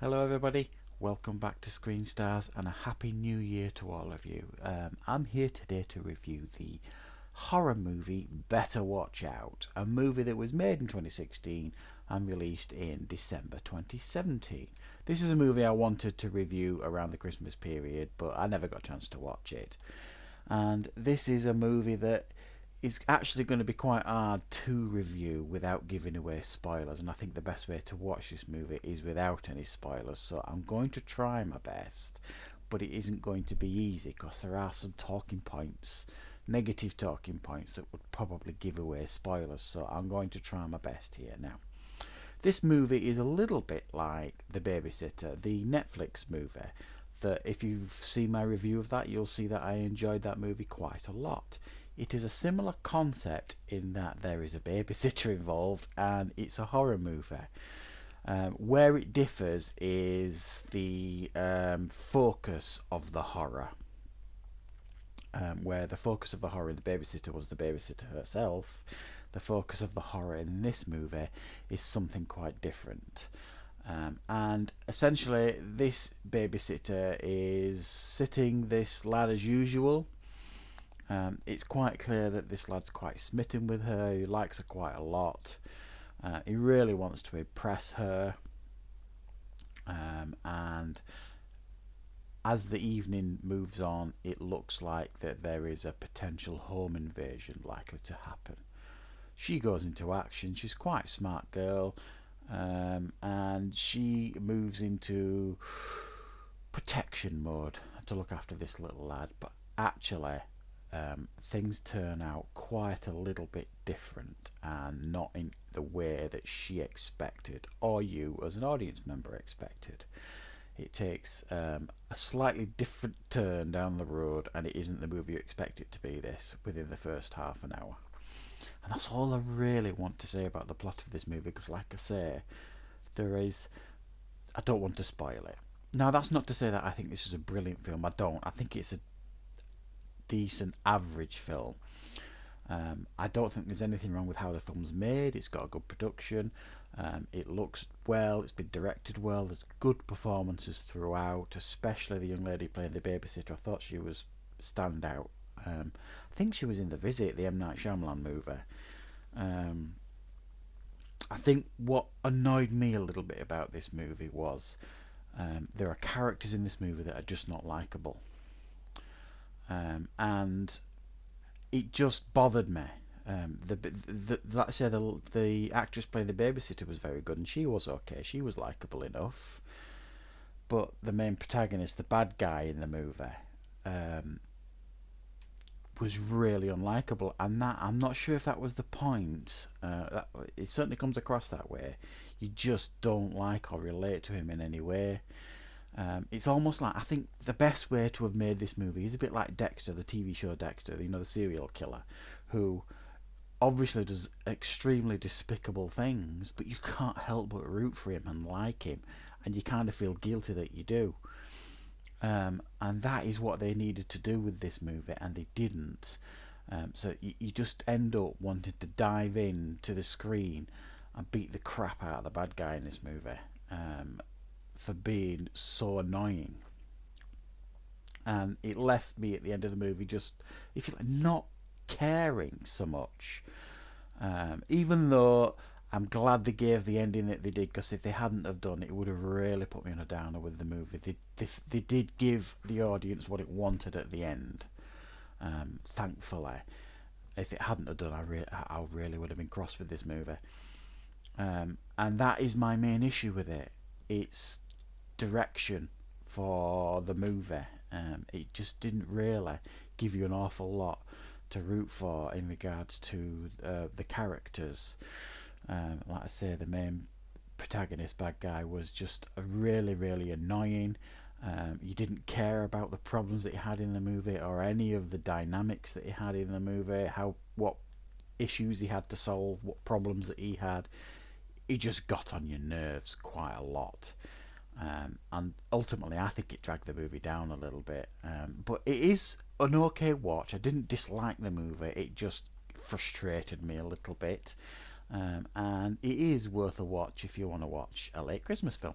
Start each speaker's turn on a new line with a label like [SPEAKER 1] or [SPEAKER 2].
[SPEAKER 1] Hello everybody, welcome back to Screen Stars and a happy new year to all of you. I'm here today to review the horror movie Better Watch Out, a movie that was made in 2016 and released in December 2017. This is a movie I wanted to review around the Christmas period, but I never got a chance to watch it. And this is a movie that is actually going to be quite hard to review without giving away spoilers, and I think the best way to watch this movie is without any spoilers, so I'm going to try my best, but it isn't going to be easy because there are some talking points, negative talking points, that would probably give away spoilers, so I'm going to try my best here. Now, this movie is a little bit like The Babysitter, the Netflix movie, that if you've seen my review of that, you'll see that I enjoyed that movie quite a lot. It is a similar concept in that there is a babysitter involved and it's a horror movie. Where it differs is the focus of the horror. Where the focus of the horror in The Babysitter was the babysitter herself, the focus of the horror in this movie is something quite different. And essentially, this babysitter is sitting this lad as usual. It's quite clear that this lad's quite smitten with her. He likes her quite a lot. He really wants to impress her. And as the evening moves on, it looks like that there is a potential home invasion likely to happen. She goes into action. She's quite a smart girl. And she moves into protection mode to look after this little lad. But actually, things turn out quite a little bit different and not in the way that she expected or you as an audience member expected. It takes a slightly different turn down the road, and it isn't the movie you expect it to be this within the first half an hour. And that's all I really want to say about the plot of this movie, because like I say, I don't want to spoil it. Now, that's not to say that I think this is a brilliant film. I don't. I think it's a decent average film. I don't think there's anything wrong with how the film's made. It's got a good production. It looks well. It's been directed well. There's good performances throughout, especially the young lady playing the babysitter. I thought she was standout. I think she was in The Visit, the M. Night Shyamalan movie. Um, I think what annoyed me a little bit about this movie was there are characters in this movie that are just not likable. And it just bothered me. Like I say, the actress playing the babysitter was very good, and she was okay. She was likable enough, but the main protagonist, the bad guy in the movie, um, was really unlikable, and that I'm not sure if that was the point. It certainly comes across that way. You just don't like or relate to him in any way. It's almost like, I think the best way to have made this movie is a bit like Dexter, the TV show Dexter, the serial killer, who obviously does extremely despicable things, but you can't help but root for him and like him, and you kind of feel guilty that you do. And that is what they needed to do with this movie, and they didn't. So you just end up wanting to dive in to the screen and beat the crap out of the bad guy in this movie for being so annoying. And it left me at the end of the movie just, if you like, not caring so much. Even though I'm glad they gave the ending that they did, because if they hadn't have done it, it would have really put me on a downer with the movie. They did give the audience what it wanted at the end. Thankfully, if it hadn't have done, I really would have been cross with this movie. And that is my main issue with it. It's direction for the movie. It just didn't really give you an awful lot to root for in regards to the characters. Like I say, the main protagonist, bad guy, was just really, really annoying. You didn't care about the problems that he had in the movie or any of the dynamics that he had in the movie, what issues he had to solve, what problems that he had. He just got on your nerves quite a lot. And ultimately, I think it dragged the movie down a little bit. But it is an okay watch. I didn't dislike the movie. It just frustrated me a little bit. And it is worth a watch if you want to watch a late Christmas film.